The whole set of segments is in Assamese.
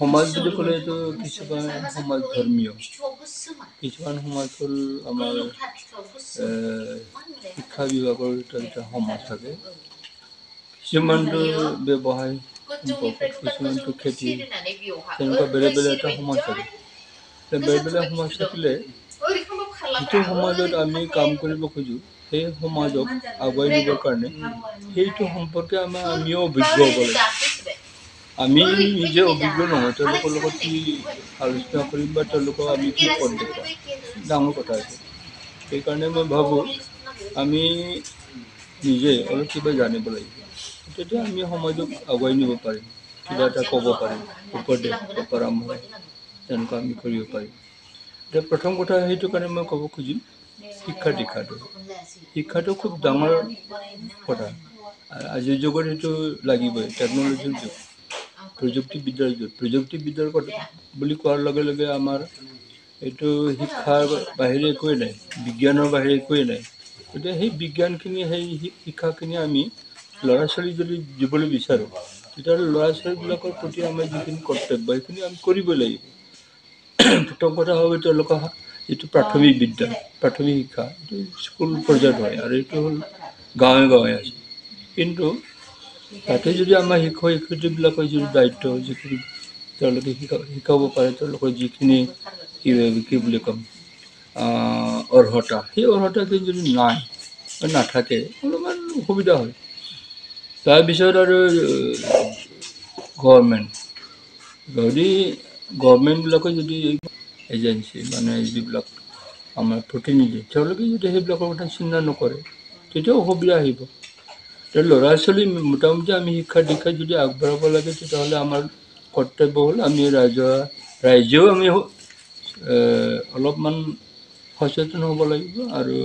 সমাজ বুলি ক'লেতো কিছুমান সমাজ ধৰ্মীয়, কিছুমান সমাজ হ'ল আমাৰ শিক্ষা বিভাগৰ এটা সমাজ থাকে, কিছুমানটো ব্যৱসায় সম্পৰ্ক, কিছুমানটো খেতি, তেনেকুৱা বেলেগ বেলেগ এটা সমাজ থাকে। বেলেগ বেলেগ সমাজ থাকিলে যিটো সমাজত আমি কাম কৰিব খোজোঁ, সেই সমাজক আগুৱাই নিবৰ কাৰণে সেইটো সম্পৰ্কে আমিও অভিজ্ঞ হ'ব লাগে। আমি নিজে অভিজ্ঞ নহয়, তেওঁলোকৰ লগত কি আলোচনা কৰিম বা তেওঁলোকক আমি কি পথ দেখুৱাম, ডাঙৰ কথা আছে। সেইকাৰণে মই ভাবোঁ আমি নিজে অলপ কিবা জানিব লাগিব, তেতিয়া আমি সমাজক আগুৱাই নিব পাৰিম, কিবা এটা ক'ব পাৰিম, উপদেশ বা পৰামৰ্শ তেনেকুৱা আমি কৰিব পাৰিম। এতিয়া প্ৰথম কথা সেইটো কাৰণে মই ক'ব খুজিম শিক্ষাটো খুব ডাঙৰ কথা। আজিৰ যুগত সেইটো লাগিবই, টেকন'লজিৰ যুগ, প্ৰযুক্তিবিদ্যাৰ যুগ। প্ৰযুক্তিবিদ্যাৰ কথা বুলি কোৱাৰ লগে লগে আমাৰ এইটো শিক্ষাৰ বাহিৰে একোৱেই নাই, বিজ্ঞানৰ বাহিৰে একোৱেই নাই। গতিকে সেই বিজ্ঞানখিনি, সেই শিক্ষাখিনি আমি ল'ৰা ছোৱালীক যদি দিবলৈ বিচাৰোঁ, তেতিয়াহ'লে ল'ৰা ছোৱালীবিলাকৰ প্ৰতি আমাৰ যিখিনি কৰ্তব্য সেইখিনি আমি কৰিবই লাগিব। প্ৰথম কথা হ'ল তেওঁলোকৰ যিটো প্ৰাথমিক বিদ্যা, প্ৰাথমিক শিক্ষা, এইটো স্কুল পৰ্যায়ত হয়, আৰু এইটো হ'ল গাঁৱে গাঁৱে আছে। কিন্তু তাতে যদি আমাৰ শিক্ষক শিক্ষয়িত্ৰীবিলাকৰ যিটো দায়িত্ব, যিখিনি তেওঁলোকে শিকাব পাৰে, তেওঁলোকৰ যিখিনি কি বুলি ক'ম অৰ্হতা, সেই অৰ্হতাখিনি যদি নাথাকে অলপমান অসুবিধা হয়। তাৰপিছত আৰু গভৰ্ণমেণ্টবিলাকে যদি এজেঞ্চি মানে যিবিলাক আমাৰ প্ৰতিনিধি, তেওঁলোকে যদি সেইবিলাকৰ কথা চিন্তা নকৰে, তেতিয়াও অসুবিধা আহিব। ল'ৰা ছোৱালী মোটামুটি আমি শিক্ষা দীক্ষাত যদি আগবঢ়াব লাগে, তেতিয়াহ'লে আমাৰ কৰ্তব্য হ'ল আমি ৰাইজেও আমি অলপমান সচেতন হ'ব লাগিব, আৰু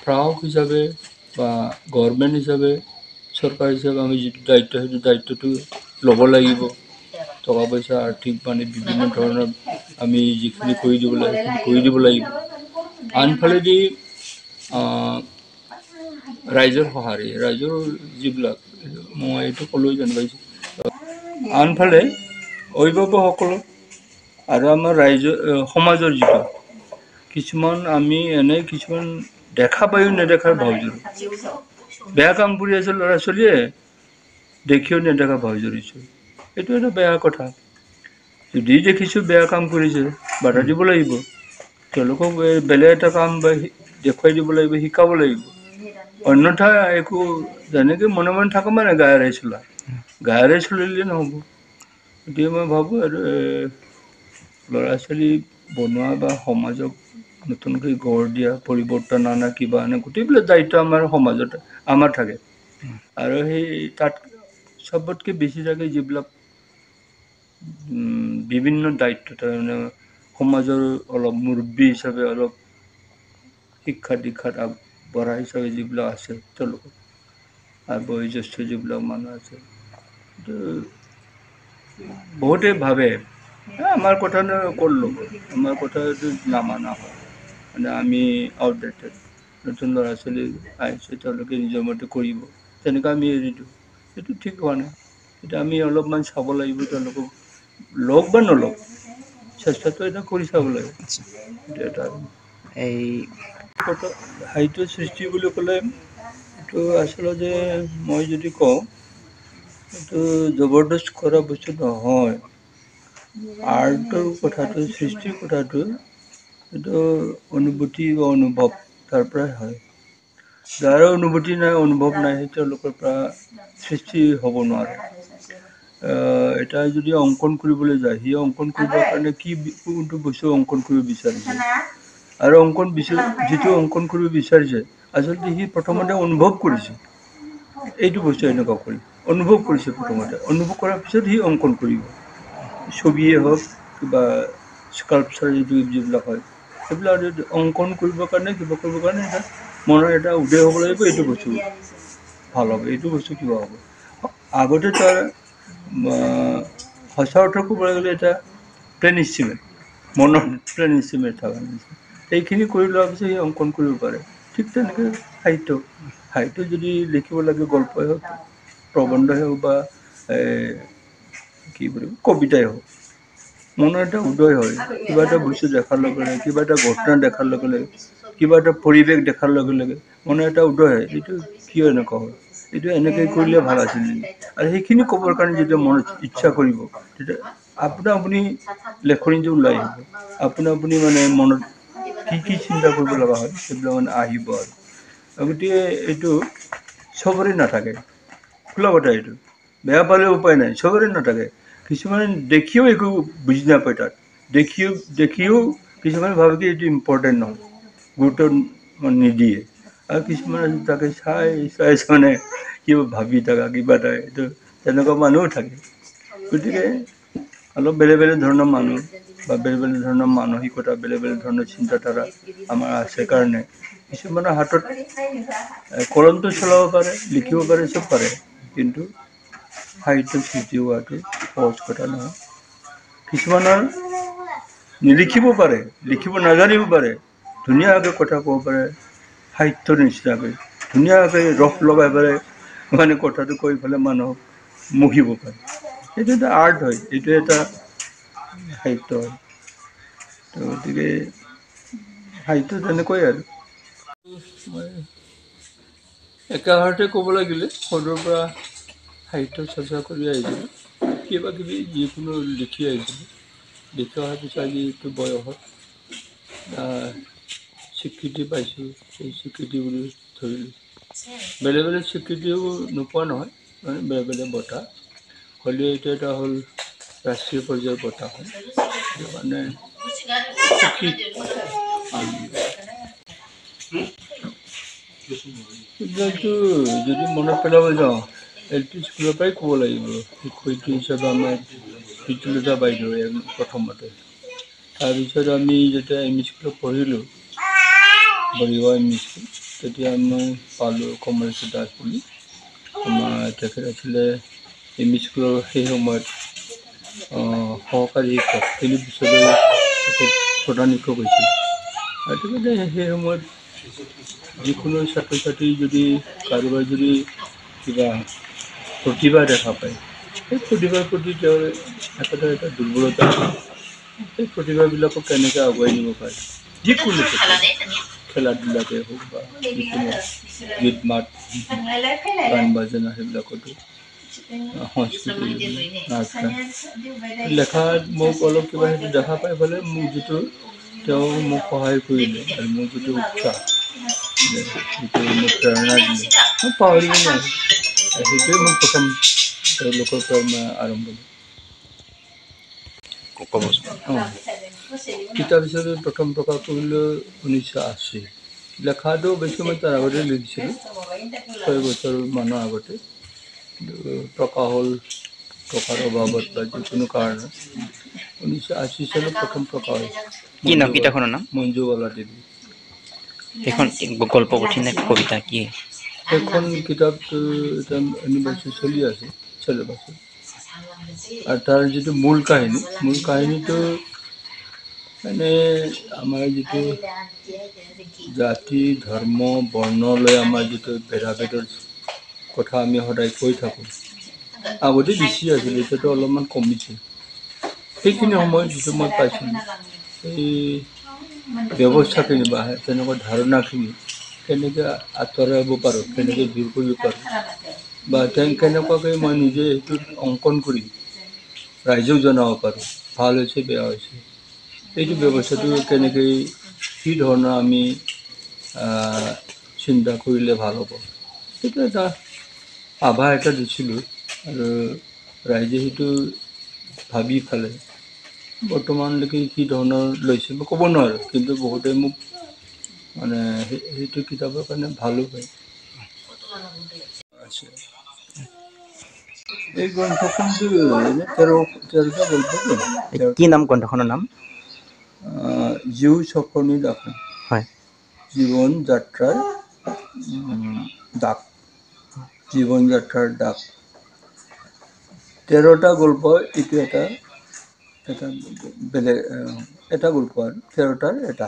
প্ৰাহক হিচাপে বা গভৰ্ণমেণ্ট হিচাপে, চৰকাৰ হিচাপে আমি যিটো দায়িত্ব, সেইটো দায়িত্বটো ল'ব লাগিব। টকা পইচা আৰ্থিক মানে বিভিন্ন ধৰণৰ আমি যিখিনি কৰি দিব লাগে, সেইখিনি কৰি দিব লাগিব। আনফালেদি ৰাইজৰ সঁহাৰি, ৰাইজৰ যিবিলাক মই এইটো ক'লোৱেই যেনিবা, আনফালে অভিভাৱকসকলৰ আৰু আমাৰ সমাজৰ যিটো কিছুমান আমি কিছুমান দেখা পায়ো নেদেখাৰ ভাও জুৰো। বেয়া কাম কৰি আছে ল'ৰা ছোৱালীয়ে, দেখিও নেদেখা ভাও জুৰিছোঁ। এইটো এটা বেয়া কথা। যদি দেখিছোঁ বেয়া কাম কৰিছে, বাধা দিব লাগিব। তেওঁলোকক বেলেগ এটা কাম বা দেখুৱাই দিব লাগিব, শিকাব লাগিব। অন্যথা একো যেনেকে মনে মনে থাকো মানে গায়েৰে চলা, গায়েৰে চলিলে নহ'ব। গতিকে মই ভাবোঁ আৰু ল'ৰা ছোৱালী বনোৱা বা সমাজক নতুনকৈ গঢ় দিয়া, পৰিৱৰ্তন অনা, কিবা আনে, গোটেইবিলাক দায়িত্ব আমাৰ সমাজত আমাৰ থাকে। আৰু সেই তাত চবতকৈ বেছি থাকে যিবিলাক বিভিন্ন দায়িত্ব, তাৰমানে সমাজৰ অলপ মুৰব্বী হিচাপে, অলপ শিক্ষা দীক্ষাত আগবঢ়া হিচাপে যিবিলাক আছে তেওঁলোকৰ, আৰু বয়োজ্যেষ্ঠ যিবিলাক মানুহ আছে, বহুতে ভাবে আমাৰ কথা ক'ত ল'ব, আমাৰ কথাটো নামানা হয়, মানে আমি আউটডেটেড, নতুন ল'ৰা ছোৱালী আহিছে, তেওঁলোকে নিজৰ মতে কৰিব, তেনেকৈ আমি এৰি দিওঁ। সেইটো ঠিক হোৱা নাই। এতিয়া আমি অলপমান চাব লাগিব, তেওঁলোকক লওক বা নলওক, চেষ্টাটো এটা কৰি চাব লাগে। এটা এই সাহিত্য সৃষ্টি বুলি ক'লে এইটো আচলতে মই যদি কওঁ, এইটো জবৰদস্ত কৰা বস্তু নহয়। আৰ্টৰ কথাটো, সৃষ্টিৰ কথাটো, এইটো অনুভূতি বা অনুভৱ তাৰ পৰাই হয়। যাৰ অনুভূতি নাই, অনুভৱ নাই, সেই তেওঁলোকৰ পৰা সৃষ্টি হ'ব নোৱাৰে। এটা যদি অংকন কৰিবলৈ যায়, সি অংকন কৰিবৰ কাৰণে কোনটো বস্তু অংকন কৰিব বিচাৰিছে, আৰু যিটো অংকন কৰিব বিচাৰিছে, আচলতে সি প্ৰথমতে অনুভৱ কৰিছে, এইটো বস্তু এনেকুৱা কৰি অনুভৱ কৰিছে। প্ৰথমতে অনুভৱ কৰাৰ পিছত সি অংকন কৰিব। ছবিয়ে হওক, কিবা স্কাল্পচাৰ যিবিলাক হয়, সেইবিলাক অংকন কৰিবৰ কাৰণে, কিবা কৰিবৰ কাৰণে এটা মনৰ এটা উদয় হ'ব লাগিব, এইটো বস্তু ভাল হ'ব, এইটো বস্তু কিবা হ'ব। আগতে তাৰ সঁচা অৰ্থ ক'বলৈ গ'লে এটা প্লেন ইষ্টিমেট, মনৰ প্লেন ইষ্টিমেট থকা নিচিনা, সেইখিনি কৰি লোৱাৰ পিছত সি অংকন কৰিব পাৰে। ঠিক তেনেকৈ সাহিত্য যদি লিখিব লাগে, গল্পই হওক, প্ৰবন্ধই হওক বা কি বুলি কবিতাই হওক, মনৰ এটা উদয় হয়। কিবা এটা বস্তু দেখাৰ লগে লগে, কিবা এটা ঘটনা দেখাৰ লগে লগে, কিবা এটা পৰিৱেশ দেখাৰ লগে লগে মনৰ এটা উদয় হয়, এইটো কিয় এনেকুৱা হয়, এইটো এনেকৈ কৰিলে ভাল আছিল। আৰু সেইখিনি ক'বৰ কাৰণে যেতিয়া মনত ইচ্ছা কৰিব, তেতিয়া আপুনি লেখনিটো ওলাই আহিব। আপুনি মানে মনত কি চিন্তা কৰিব লগা হয় সেইবিলাক মানে আহিব আৰু। গতিকে এইটো চবৰে নাথাকে, খোলা কথা এইটো। বেয়া পালেও উপায় নাই, চবৰে নাথাকে। কিছুমানে দেখিও একো বুজি নাপায় তাত। দেখিও কিছুমানে ভাবে কি এইটো ইম্পৰ্টেণ্ট নহয়, গুৰুত্ব নিদিয়ে। আৰু কিছুমানে তাকে চাই মানে কিবা ভাবি থাকা কিবা এটা, এইটো তেনেকুৱা মানুহো থাকে। গতিকে অলপ বেলেগ বেলেগ ধৰণৰ মানুহ বা বেলেগ বেলেগ ধৰণৰ মানসিকতা, বেলেগ বেলেগ ধৰণৰ চিন্তাধাৰা আমাৰ আছে কাৰণে কিছুমানৰ হাতত কলমটো চলাব পাৰে, লিখিব পাৰে, চব পাৰে, কিন্তু সাহিত্য সৃষ্টি হোৱাটো সহজ কথা নহয়। কিছুমানৰ নিলিখিব পাৰে, লিখিব নাজানিব পাৰে, ধুনীয়াকৈ কথা ক'ব পাৰে, সাহিত্যৰ নিচিনাকৈ ধুনীয়াকৈ ৰস লগাই পেলাই মানে কথাটো কৈ পেলাই মানুহক মুহিব পাৰে। এইটো এটা আৰ্ট হয়, এইটো এটা সাহিত্য হয়। তো গতিকে সাহিত্য তেনেকৈ আৰু মই একেষাৰতে ক'ব লাগিলে সৰুৰ পৰা সাহিত্য চৰ্চা কৰি আহিছিলোঁ, কিবা কিবি যিকোনো লিখি আহিছিলোঁ। লিখি অহাৰ পিছত আজি এইটো বয়সত স্বীকৃতি পাইছোঁ, সেই স্বীকৃতি বুলি ধৰিলোঁ। বেলেগ বেলেগ স্বীকৃতিও নোপোৱা নহয়, মানে বেলেগ বেলেগ বঁটা হ'লেও এইটো এটা হ'ল ৰাষ্ট্ৰীয় পৰ্যায়ৰ বঁটা হয়। সেইটো মানে সুখী। এইবিলাকতো যদি মনত পেলাব যাওঁ, LP স্কুলৰ পৰাই ক'ব লাগিব। শিক্ষয়িত্ৰী হিচাপে আমাৰ প্ৰীতিলতা বাইদেৱে প্ৰথমতে। তাৰপিছত আমি যেতিয়া ME স্কুলত পঢ়িলোঁ, বৰিগাঁও ME স্কুল, তেতিয়া মই পালোঁ কমলেশ্বৰ দাস বুলি। আমাৰ তেখেত আছিলে ME স্কুলৰ সেই সময়ত সহকাৰী শিক্ষক, তিনি বছৰলৈ তেখেত প্ৰধান শিক্ষক হৈছিল। আৰু তেখেতে সেই সময়ত যিকোনো ছাত্ৰ ছাত্ৰী যদি কাৰোবাৰ যদি কিবা প্ৰতিভা দেখা পায়, সেই প্ৰতিভাৰ প্ৰতি তেওঁৰ এটা দুৰ্বলতা, সেই প্ৰতিভাবিলাকক কেনেকৈ আগুৱাই নিব পাৰে, যিকোনো ক্ষেত্ৰত, খেলা ধূলাতে হওক বা যিকোনো গীত মাত, গান বাজনা সেইবিলাকতো, সংস্কৃতি, নাচ গান, লেখাত মোক অলপ কিবা সেইটো দেখা পাই পেলাই মোক যিটো তেওঁ মোক সহায় কৰিলে আৰু মোৰ যিটো উৎসাহ, যিটো মোক প্ৰেৰণা দিলে, মই পাহৰিব নোৱাৰোঁ। সেইটোৱে মোৰ প্ৰথম তেওঁলোকৰ পৰা মই আৰম্ভণি। কিতাপ হিচাপে প্ৰথম প্ৰকাশ কৰিলোঁ 1980। লেখাটো বেছি মই তাৰ আগতে লিখিছিলোঁ, 6 বছৰমানৰ আগতে, কিন্তু প্ৰকাশ হ'ল টকাৰ অভাৱত বা যিকোনো কাৰণত 1980 চনত প্ৰথম প্ৰকাশ হৈছিল। কি নাম কিতাপখনৰ নাম? মঞ্জুবালা দেৱী। সেইখন গল্পপুথি নে কবিতা কি? সেইখন কিতাপটো এতিয়া ইউনিভাৰ্চিটি চলি আছে, চেলেবাছত। আৰু তাৰ যিটো মূল কাহিনীটো মানে আমাৰ যিটো জাতি, ধৰ্ম, বৰ্ণলৈ আমাৰ যিটো ভেদাভেদৰ কথা আমি সদায় কৈ থাকোঁ, আগতে বেছি আছিল, এতিয়াতো অলপমান কমিছে। সেইখিনি সময়ত যিটো মই পাইছিলোঁ, এই ব্যৱস্থাখিনি বা তেনেকুৱা ধাৰণাখিনি কেনেকৈ আঁতৰাব পাৰোঁ, কেনেকৈ দূৰ কৰিব পাৰোঁ, বা কেনেকুৱাকৈ মই নিজে এইটোত অংকন কৰি ৰাইজক জনাব পাৰোঁ, ভাল হৈছে বেয়া হৈছে, এইটো ব্যৱস্থাটো কেনেকৈ কি ধৰণৰ আমি চিন্তা কৰিলে ভাল হ'ব, সেইটো এটা আভা এটা দিছিলোঁ। আৰু ৰাইজে সেইটো ভাবি ফালে বৰ্তমানলৈকে কি ধৰণৰ লৈছে মই ক'ব নোৱাৰোঁ, কিন্তু বহুতে মোক মানে সেইটো কিতাপৰ কাৰণে ভালো পায়। এই গ্ৰন্থখনটো এনে 13টা গল্প, কি নাম গ্ৰন্থখনৰ নাম? জীউ সপনি দাফন, হয়। জীৱন যাত্ৰাৰ দাগ, জীৱন যাত্ৰাৰ দাগ। 13টা গল্প, এইটো এটা বেলেগ এটা গল্প আৰু 13টাৰ এটা।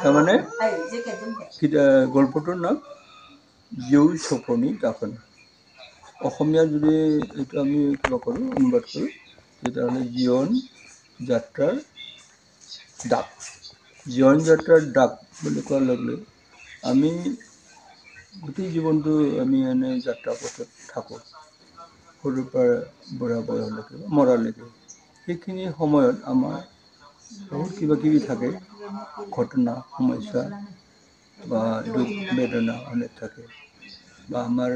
তাৰমানে গল্পটোৰ নাম জীউ সপনি দাফন। অসমীয়া যদি এইটো আমি কিবা কৰোঁ, অনুবাদ কৰোঁ, তেতিয়াহ'লে জীৱন যাত্ৰাৰ ডাক। জীৱন যাত্ৰাৰ ডাক বুলি কোৱাৰ লগে লগে আমি গোটেই জীৱনটো আমি এনে যাত্ৰা পথত থাকোঁ, সৰুৰ পৰা বুঢ়া বয়সলৈকে মৰালৈকে। সেইখিনি সময়ত আমাৰ বহুত কিবা কিবি থাকে, ঘটনা সমস্যা বা দুখ বেদনা অনেক থাকে, বা আমাৰ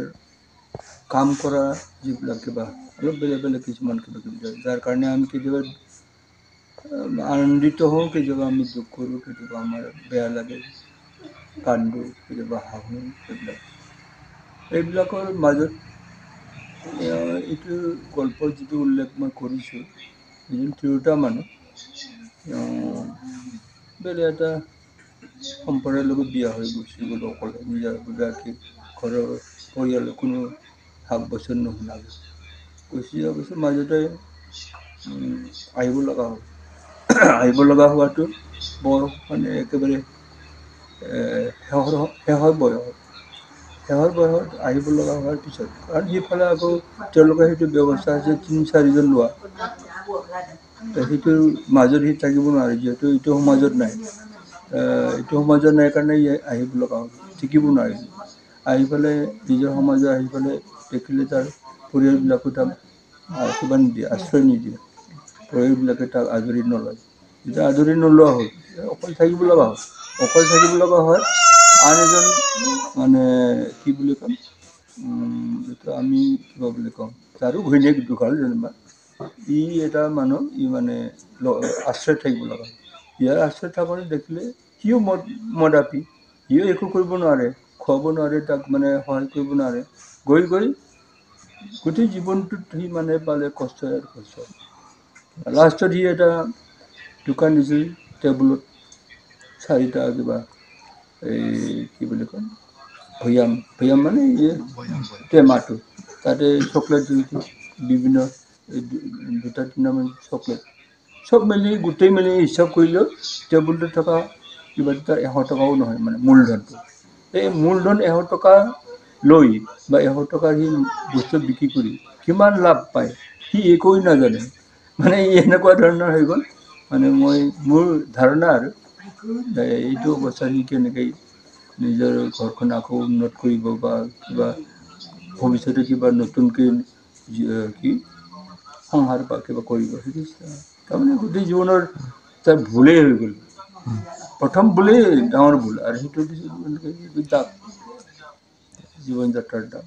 কাম কৰা যিবিলাক কিবা অলপ বেলেগ বেলেগ কিছুমান কিবা কিবি থাকে, যাৰ কাৰণে আমি কেতিয়াবা আনন্দিত হওঁ, কেতিয়াবা আমি দুখ কৰোঁ, কেতিয়াবা আমাৰ বেয়া লাগে, কান্দোঁ, কেতিয়াবা হাঁহো। এইবিলাকৰ মাজত এইটো গল্পৰ যিটো উল্লেখ মই কৰিছোঁ, এজন তিৰোতা মানুহ বেলেগ এটা সম্প্ৰদায়ৰ লগত বিয়া হৈ গুচি গ'ল, অকলে নিজাববীয়াকৈ ঘৰৰ পৰিয়ালৰ কোনো শাক বচন নোহোৱাকৈ গুচি যোৱাৰ পিছত মাজতে আহিব লগা হ'ল। আহিব লগা হোৱাটো বৰ মানে একেবাৰে শেষৰ বয়সত আহিব লগা হোৱাৰ পিছত, কাৰণ সেইফালে আকৌ তেওঁলোকে সেইটো ব্যৱস্থা আছে ৩-৪জন লোৱা, সেইটোৰ মাজত সি থাকিব নোৱাৰে, যিহেতু এইটো সমাজত নাই। এইটো সমাজত নাই কাৰণে আহিব লগা হ'ল, টিকিব নোৱাৰিলে। আহি পেলাই নিজৰ সমাজত আহি পেলাই দেখিলে তাৰ পৰিয়ালবিলাকো তাক কিবা নিদিয়ে, আশ্ৰয় নিদিয়ে, পৰিয়ালবিলাকে তাক আদৰি নলয়। যেতিয়া আদৰি নোলোৱা হ'ল, অকল থাকিব লগা হ'ল। অকল থাকিব লগা হয় আন এজন মানে কি বুলি ক'ম, এইটো আমি কিবা বুলি ক'ম, তাৰো ঘৈণীয়েক ঢুকাল যেনিবা, ই এটা মানুহ, ই মানে আশ্ৰয়ত থাকিব লগা হ'ল। ইয়াৰ আশ্ৰয়ত থাকোঁতে দেখিলে সিও মদাপী, সিও একো কৰিব নোৱাৰে, খুৱাব নোৱাৰে, তাক মানে সহায় কৰিব নোৱাৰে। গৈ গৈ গোটেই জীৱনটোত সি মানে পালে কষ্ট আৰু কষ্ট। লাষ্টত সি এটা দোকান দিছিল, টেবুলত 4টা কিবা এই কি বুলি কয় ভৈয়াম মানে এই টেমাটো, তাতে চকলেট বিভিন্ন 2-3টামান চকলেট, চব মিলি গোটেই মিলি হিচাপ কৰিলেও টেবুলটোত থকা কিবা এটা 100 টকাও নহয়, মানে মূলধনটো। এই মূলধন 100 টকা লৈ বা 100 টকাৰ সি বস্তু বিক্ৰী কৰি কিমান লাভ পায় সি একোৱে নাজানে। মানে এনেকুৱা ধৰণৰ হৈ গ'ল, মানে মোৰ ধাৰণা আৰু এইটো অৱস্থাত সি কেনেকৈ নিজৰ ঘৰখন আকৌ উন্নত কৰিব বা কিবা ভৱিষ্যতে কিবা নতুনকৈ কি সংসাৰ বা কিবা কৰিব, সেইটো তাৰমানে গোটেই জীৱনৰ তাৰ ভুলেই হৈ গ'ল। প্ৰথম ভুলেই ডাঙৰ ভুল, আৰু সেইটো পিছত জীৱন যাত্ৰাৰ ডাক।